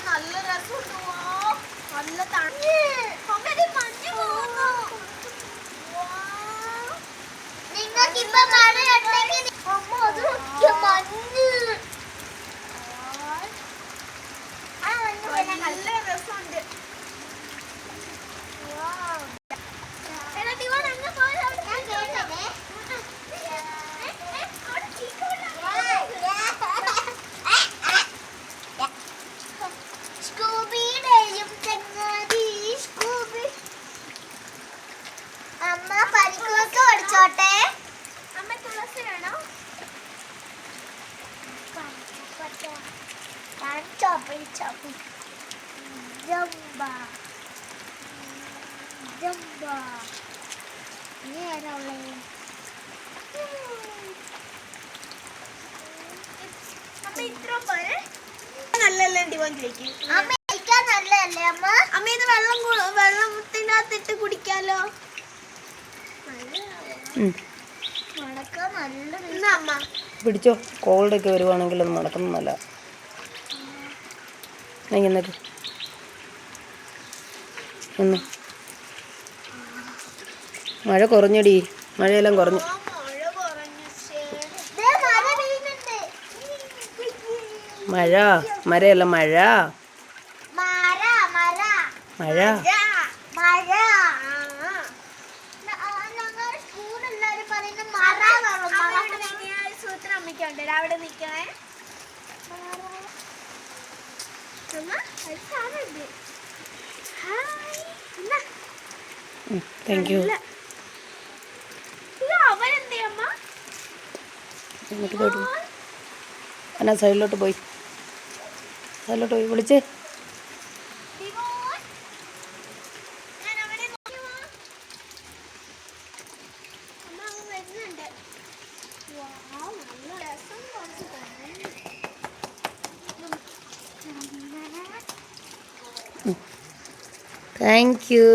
നല്ല രസമുണ്ടോ? നല്ല തണുപ്പ് മഞ്ഞ് പോകുന്നു. നിങ്ങൾക്കിപ്പോ മഴയുണ്ടെങ്കിൽ മഞ്ഞ് നല്ല രസമുണ്ട്. അമ്മ പരിക്കൊക്കെ ഓടിച്ചോട്ടെ. അമ്മ തുളസി വേണോ? നല്ലല്ലേ ഡിവോഞ്ചിലേക്ക്? നല്ലതല്ലേ അമ്മ? അമ്മ ഇത് വെള്ളത്തിനകത്തിട്ട് കുടിക്കാലോ. പിടിച്ചോ. കോൾഡൊക്കെ വരുവാണെങ്കിൽ അത് മണക്കുന്നല്ല. മഴ കുറഞ്ഞടി, മഴയെല്ലാം കുറഞ്ഞു. മഴ മരയല്ല മഴ മഴ. അവിടെ നിൽക്കണേ. Thank you. എന്നാ സൈഡിലോട്ട് പോയി വിളിച്ചേ. Thank you.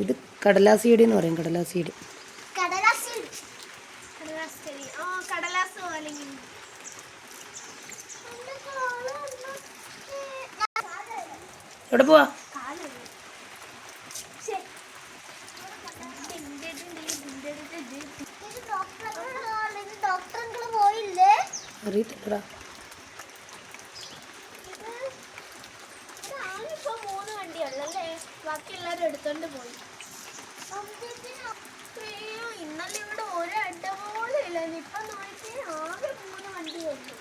ഇത് കടലാസിയടി എന്ന് പറയും. കടലാസിയടി. എവിടെ പോവാ? അറിയത്തില്ലടാ. മൂന്ന് വണ്ടിയുള്ളല്ലേ, ബാക്കി എല്ലാരും എടുത്തോണ്ട് പോയി. ഇന്നലെ ഇവിടെ ഒരു അഡ്ഡ പോലും ഇല്ല. ഇപ്പൊ നോക്കി ആകെ 3 വണ്ടിയുള്ളൂ.